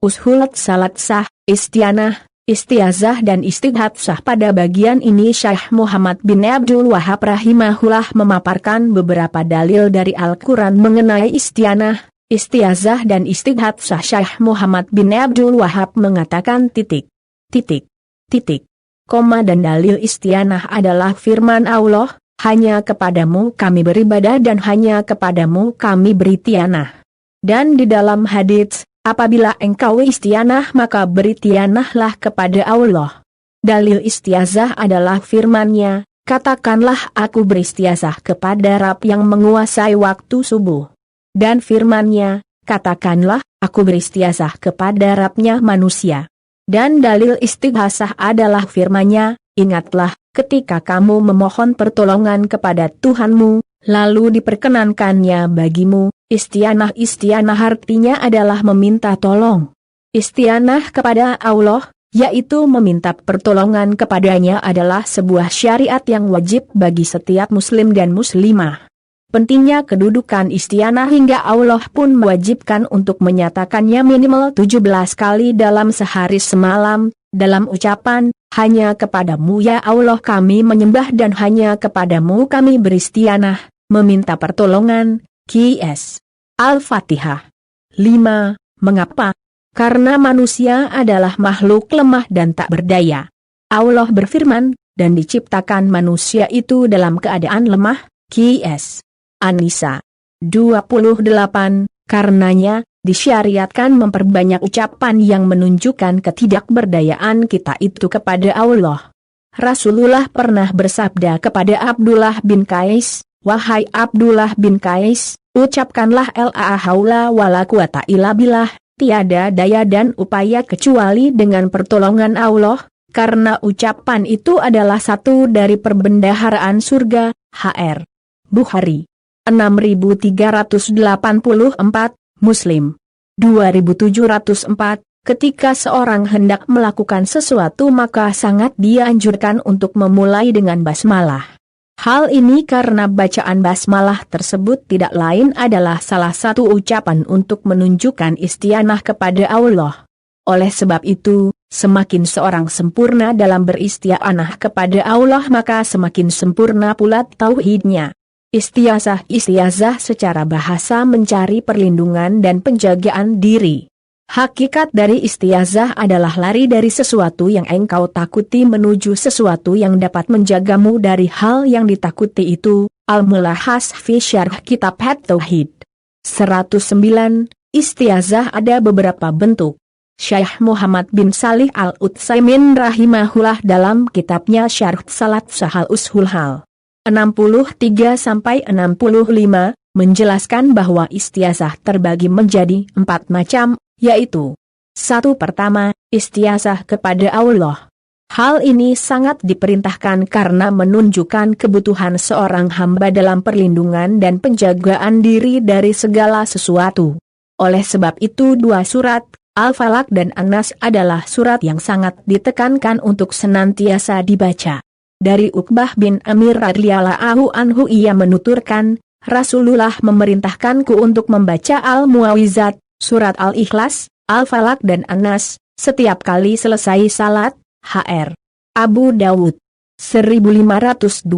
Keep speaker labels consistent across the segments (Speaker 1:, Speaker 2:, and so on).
Speaker 1: Ushul salat sah, istianah, istiazah dan istighatsah. Pada bagian ini Syekh Muhammad bin Abdul Wahab rahimahullah memaparkan beberapa dalil dari Al-Quran mengenai istianah, istiazah dan istighatsah. Syekh Muhammad bin Abdul Wahab mengatakan koma dan dalil istianah adalah firman Allah, hanya kepadamu kami beribadah dan hanya kepadamu kami beristianah. Dan di dalam hadits, apabila engkau istianah maka beristianahlah kepada Allah. Dalil istiazah adalah firman-Nya, katakanlah aku beristiazah kepada Rabb yang menguasai waktu subuh. Dan firman-Nya, katakanlah aku beristiazah kepada Rabb-Nya manusia. Dan dalil istighasah adalah firman-Nya, ingatlah ketika kamu memohon pertolongan kepada Tuhanmu, lalu diperkenankannya bagimu. Istianah artinya adalah meminta tolong. Istianah kepada Allah, yaitu meminta pertolongan kepadanya adalah sebuah syariat yang wajib bagi setiap muslim dan muslimah. Pentingnya kedudukan istianah hingga Allah pun mewajibkan untuk menyatakannya minimal 17 kali dalam sehari semalam, dalam ucapan, hanya kepadamu ya Allah kami menyembah dan hanya kepadamu kami beristianah, meminta pertolongan. Qs. Al-Fatihah. 5. Mengapa? Karena manusia adalah makhluk lemah dan tak berdaya. Allah berfirman, dan diciptakan manusia itu dalam keadaan lemah. Qs. An-Nisa 28, karenanya, disyariatkan memperbanyak ucapan yang menunjukkan ketidakberdayaan kita itu kepada Allah. Rasulullah pernah bersabda kepada Abdullah bin Qais, wahai Abdullah bin Qais, ucapkanlah la haula wala quwata illa billah, tiada daya dan upaya kecuali dengan pertolongan Allah, karena ucapan itu adalah satu dari perbendaharaan surga. Hr. Bukhari 6384, Muslim 2704. Ketika seorang hendak melakukan sesuatu maka sangat dianjurkan untuk memulai dengan basmalah. Hal ini karena bacaan basmalah tersebut tidak lain adalah salah satu ucapan untuk menunjukkan istianah kepada Allah. Oleh sebab itu, semakin seorang sempurna dalam beristianah kepada Allah maka semakin sempurna pula tauhidnya. Istiazah secara bahasa mencari perlindungan dan penjagaan diri. Hakikat dari istiazah adalah lari dari sesuatu yang engkau takuti menuju sesuatu yang dapat menjagamu dari hal yang ditakuti itu. Al-Mulahas fi Syarh Kitab At-Tauhid 109. Istiazah ada beberapa bentuk. Syekh Muhammad bin Salih Al-Utsaimin rahimahullah dalam kitabnya Syarh Salat Sahal Ushul Hal 63-65 menjelaskan bahwa istiazah terbagi menjadi 4 macam, yaitu 1. Pertama, istiazah kepada Allah. Hal ini sangat diperintahkan karena menunjukkan kebutuhan seorang hamba dalam perlindungan dan penjagaan diri dari segala sesuatu. Oleh sebab itu 2 surat, Al-Falaq dan An-Nas adalah surat yang sangat ditekankan untuk senantiasa dibaca. Dari Uqbah bin Amir radhiyallahu anhu ia menuturkan, Rasulullah memerintahkanku untuk membaca Al-Muawizat, surat Al-Ikhlas, Al-Falaq dan An-Nas, setiap kali selesai salat. Hr. Abu Dawud 1523,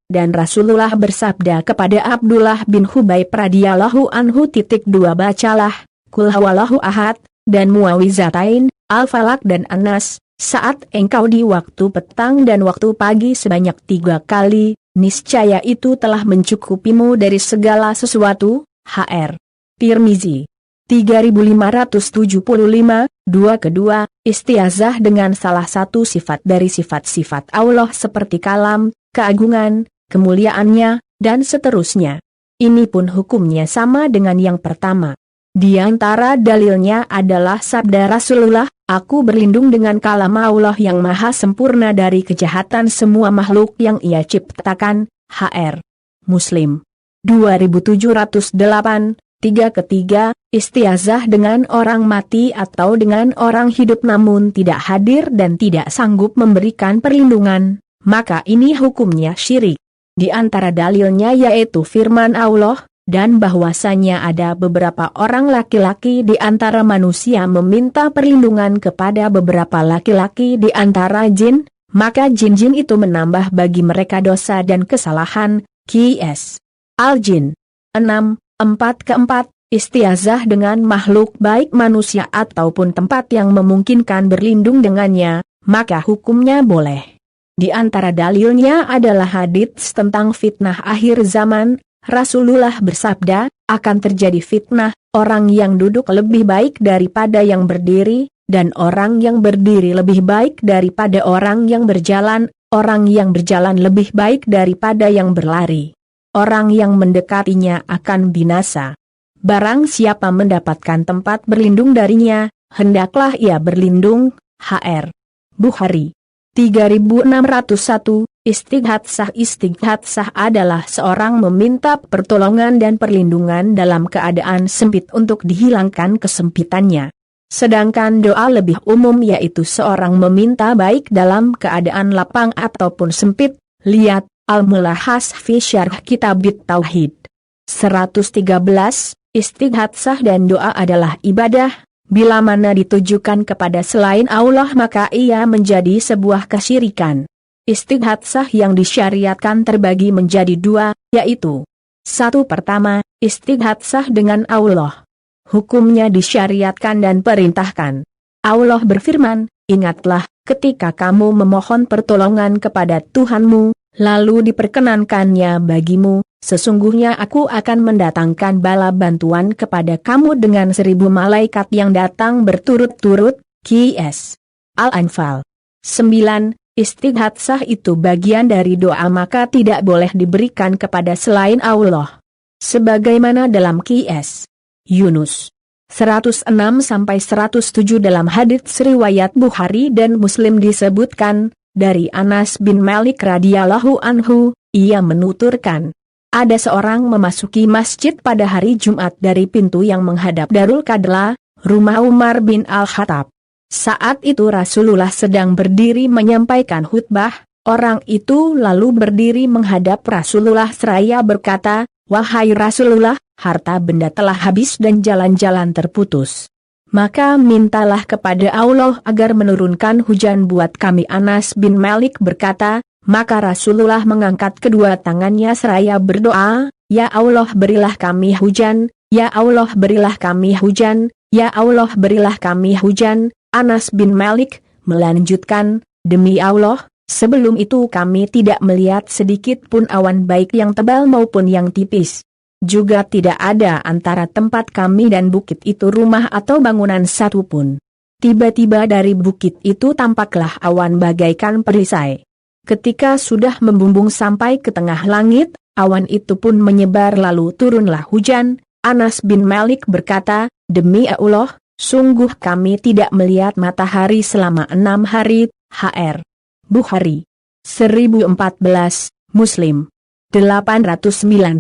Speaker 1: dan Rasulullah bersabda kepada Abdullah bin Hubayb radhiyallahu anhu, 2 bacalah, Qul huwallahu ahad, dan Muawizatain, Al-Falaq dan An-Nas, saat engkau di waktu petang dan waktu pagi sebanyak 3 kali, niscaya itu telah mencukupimu dari segala sesuatu. Hr. Tirmizi 3575. 2. Kedua, istiazah dengan salah satu sifat dari sifat-sifat Allah seperti kalam, keagungan, kemuliaannya, dan seterusnya. Ini pun hukumnya sama dengan yang pertama. Di antara dalilnya adalah sabda Rasulullah, aku berlindung dengan kalam Allah yang maha sempurna dari kejahatan semua makhluk yang ia ciptakan. Hr. Muslim 2708. 3. Ketiga, istiazah dengan orang mati atau dengan orang hidup namun tidak hadir dan tidak sanggup memberikan perlindungan, maka ini hukumnya syirik. Di antara dalilnya yaitu firman Allah, dan bahwasanya ada beberapa orang laki-laki di antara manusia meminta perlindungan kepada beberapa laki-laki di antara jin, maka jin-jin itu menambah bagi mereka dosa dan kesalahan. Qs. Al-Jin. 6. Keempat, istiazah dengan makhluk baik manusia ataupun tempat yang memungkinkan berlindung dengannya, maka hukumnya boleh. Di antara dalilnya adalah hadits tentang fitnah akhir zaman. Rasulullah bersabda, akan terjadi fitnah, orang yang duduk lebih baik daripada yang berdiri, dan orang yang berdiri lebih baik daripada orang yang berjalan, orang yang berjalan lebih baik daripada yang berlari. Orang yang mendekatinya akan binasa. Barang siapa mendapatkan tempat berlindung darinya, hendaklah ia berlindung. Hr. Bukhari. 3601. Istighatsah adalah seorang meminta pertolongan dan perlindungan dalam keadaan sempit untuk dihilangkan kesempitannya. Sedangkan doa lebih umum yaitu seorang meminta baik dalam keadaan lapang ataupun sempit. Lihat Al-Mulahas fi Syarh Kitabit Tauhid. 113. Istighatsah dan doa adalah ibadah. Bila mana ditujukan kepada selain Allah maka ia menjadi sebuah kesyirikan. Istighatsah yang disyariatkan terbagi menjadi dua, yaitu 1. Pertama, istighatsah dengan Allah. Hukumnya disyariatkan dan perintahkan. Allah berfirman, ingatlah, ketika kamu memohon pertolongan kepada Tuhanmu, lalu diperkenankannya bagimu, sesungguhnya aku akan mendatangkan bala bantuan kepada kamu dengan 1000 malaikat yang datang berturut-turut. Qs. Al-Anfal. 9. Istighatsah itu bagian dari doa maka tidak boleh diberikan kepada selain Allah. Sebagaimana dalam Qs. Yunus. 106-107 dalam hadits riwayat Bukhari dan Muslim disebutkan, dari Anas bin Malik radhiyallahu anhu, ia menuturkan, ada seorang memasuki masjid pada hari Jumat dari pintu yang menghadap Darul Qadla, rumah Umar bin Al-Khattab. Saat itu Rasulullah sedang berdiri menyampaikan khutbah, orang itu lalu berdiri menghadap Rasulullah seraya berkata, wahai Rasulullah, harta benda telah habis dan jalan-jalan terputus. Maka mintalah kepada Allah agar menurunkan hujan buat kami. Anas bin Malik berkata, maka Rasulullah mengangkat kedua tangannya seraya berdoa, ya Allah berilah kami hujan, ya Allah berilah kami hujan, ya Allah berilah kami hujan. Anas bin Malik melanjutkan, demi Allah, sebelum itu kami tidak melihat sedikit pun awan baik yang tebal maupun yang tipis. Juga tidak ada antara tempat kami dan bukit itu rumah atau bangunan satu pun. Tiba-tiba dari bukit itu tampaklah awan bagaikan perisai. Ketika sudah membumbung sampai ke tengah langit, awan itu pun menyebar lalu turunlah hujan. Anas bin Malik berkata, demi Allah, sungguh kami tidak melihat matahari selama 6 hari. Hr. Bukhari. 1014, Muslim. 897.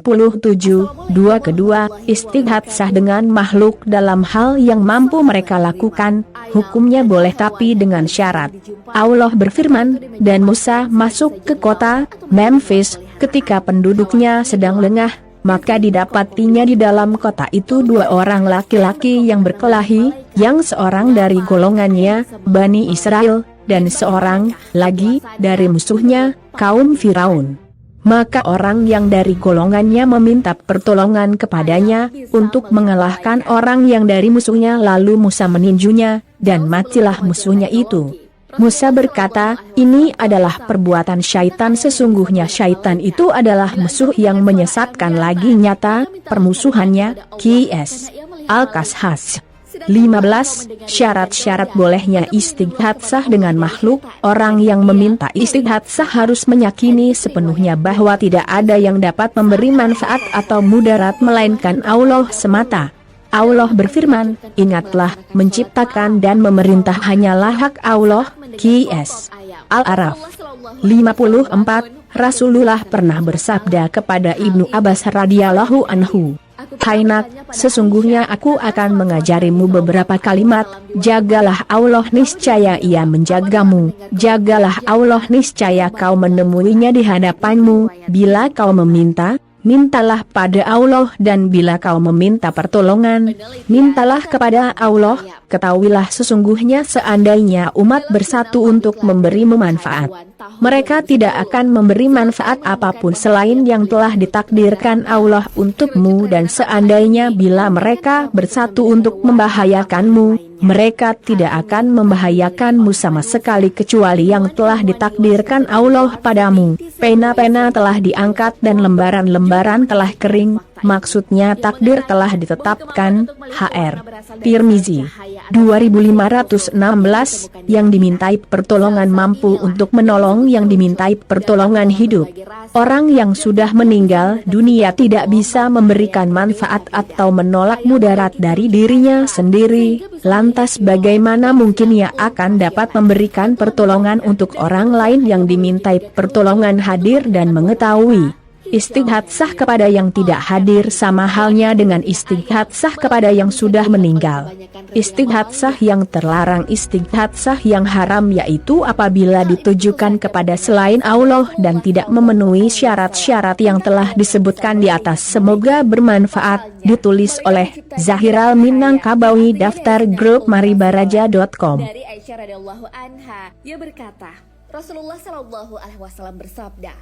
Speaker 1: Kedua, istighatsah dengan makhluk dalam hal yang mampu mereka lakukan, hukumnya boleh tapi dengan syarat. Allah berfirman, dan Musa masuk ke kota Memphis, ketika penduduknya sedang lengah, maka didapatinya di dalam kota itu 2 orang laki-laki yang berkelahi, yang seorang dari golongannya, Bani Israel, dan seorang lagi dari musuhnya, kaum Firaun. Maka orang yang dari golongannya meminta pertolongan kepadanya, untuk mengalahkan orang yang dari musuhnya lalu Musa meninjunya, dan matilah musuhnya itu. Musa berkata, ini adalah perbuatan syaitan, sesungguhnya syaitan itu adalah musuh yang menyesatkan lagi nyata, permusuhannya. Qs. Al-Kashas. 15. Syarat-syarat bolehnya istighatsah dengan makhluk. Orang yang meminta istighatsah harus meyakini sepenuhnya bahwa tidak ada yang dapat memberi manfaat atau mudarat melainkan Allah semata. Allah berfirman, ingatlah, menciptakan dan memerintah hanyalah hak Allah. Qs. Al-Araf. 54. Rasulullah pernah bersabda kepada Ibnu Abbas radhiyallahu anhu, hai nak, sesungguhnya aku akan mengajarimu beberapa kalimat, jagalah Allah niscaya ia menjagamu, jagalah Allah niscaya kau menemuinya di hadapanmu, bila kau meminta, mintalah pada Allah, dan bila kau meminta pertolongan, mintalah kepada Allah. Ketahuilah sesungguhnya seandainya umat bersatu untuk memberimu manfaat, mereka tidak akan memberi manfaat apapun selain yang telah ditakdirkan Allah untukmu, dan seandainya bila mereka bersatu untuk membahayakanmu, mereka tidak akan membahayakanmu sama sekali kecuali yang telah ditakdirkan Allah padamu. Pena-pena telah diangkat dan lembaran-lembaran telah kering, maksudnya takdir telah ditetapkan. HR Tirmizi 2516. Yang dimintai pertolongan mampu untuk menolong yang dimintai pertolongan hidup. Orang yang sudah meninggal dunia tidak bisa memberikan manfaat atau menolak mudarat dari dirinya sendiri, lantas bagaimana mungkin ia akan dapat memberikan pertolongan untuk orang lain yang dimintai pertolongan hadir dan mengetahui. Istighat sah kepada yang tidak hadir sama halnya dengan istighat sah kepada yang sudah meninggal. Istighat sah yang terlarang, istighat sah yang haram yaitu apabila ditujukan kepada selain Allah dan tidak memenuhi syarat-syarat yang telah disebutkan di atas. Semoga bermanfaat. Ditulis oleh Zahiral Minangkabawi, daftar grup maribaraja.com.
Speaker 2: Dari Aisyah radhiyallahu anha, ia berkata, Rasulullah shallallahu alaihi wasallam bersabda,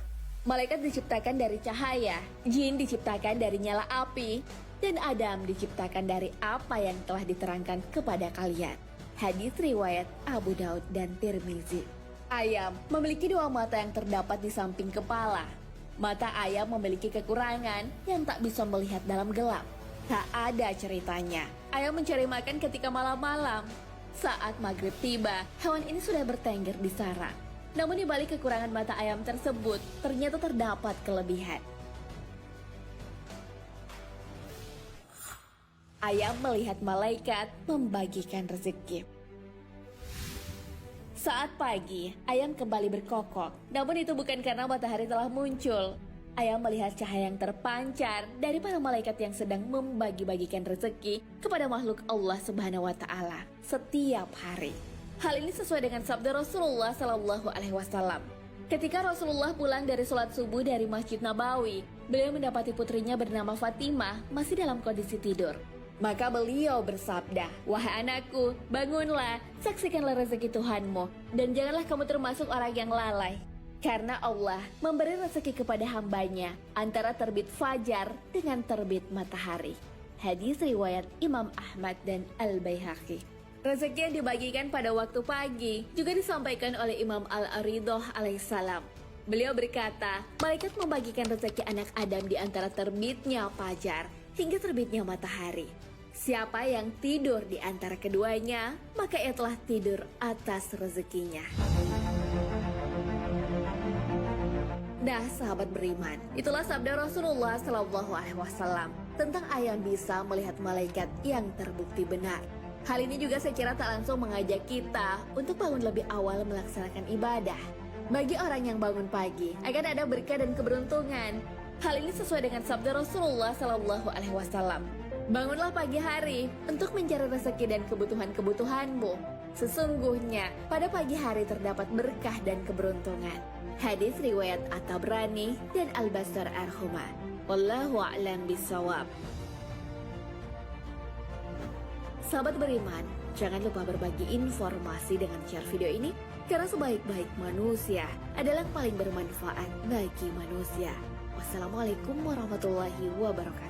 Speaker 2: malaikat diciptakan dari cahaya, jin diciptakan dari nyala api, dan Adam diciptakan dari apa yang telah diterangkan kepada kalian. Hadis riwayat Abu Daud dan Tirmizi. Ayam memiliki dua mata yang terdapat di samping kepala. Mata ayam memiliki kekurangan yang tak bisa melihat dalam gelap. Tak ada ceritanya. Ayam mencari makan ketika malam-malam. Saat maghrib tiba, hewan ini sudah bertengger di sarang. Namun di balik kekurangan mata ayam tersebut, ternyata terdapat kelebihan. Ayam melihat malaikat membagikan rezeki. Saat pagi, ayam kembali berkokok. Namun itu bukan karena matahari telah muncul. Ayam melihat cahaya yang terpancar dari para malaikat yang sedang membagi-bagikan rezeki kepada makhluk Allah Subhanahu wa Ta'ala setiap hari. Hal ini sesuai dengan sabda Rasulullah Sallallahu Alaihi Wasallam. Ketika Rasulullah pulang dari sholat subuh dari Masjid Nabawi, beliau mendapati putrinya bernama Fatimah masih dalam kondisi tidur. Maka beliau bersabda, "Wahai anakku, bangunlah, saksikanlah rezeki Tuhanmu, dan janganlah kamu termasuk orang yang lalai. Karena Allah memberi rezeki kepada hambanya antara terbit fajar dengan terbit matahari." Hadis riwayat Imam Ahmad dan Al-Baihaqi. Rezeki yang dibagikan pada waktu pagi juga disampaikan oleh Imam Al-Ridhoh alaihissalam. Beliau berkata, malaikat membagikan rezeki anak Adam di antara terbitnya fajar hingga terbitnya matahari. Siapa yang tidur di antara keduanya, maka ia telah tidur atas rezekinya. Nah, sahabat beriman, itulah sabda Rasulullah Shallallahu Alaihi Wasallam tentang ayam bisa melihat malaikat yang terbukti benar. Hal ini juga secara tak langsung mengajak kita untuk bangun lebih awal melaksanakan ibadah. Bagi orang yang bangun pagi, akan ada berkah dan keberuntungan. Hal ini sesuai dengan sabda Rasulullah Sallallahu Alaihi Wasallam. Bangunlah pagi hari untuk mencari rezeki dan kebutuhan-kebutuhanmu. Sesungguhnya pada pagi hari terdapat berkah dan keberuntungan. Hadis riwayat At-Tabrani dan Al-Basar Arhuma. Wallahu a'lam bishawab. Sahabat beriman, jangan lupa berbagi informasi dengan share video ini, karena sebaik-baik manusia adalah yang paling bermanfaat bagi manusia. Wassalamualaikum warahmatullahi wabarakatuh.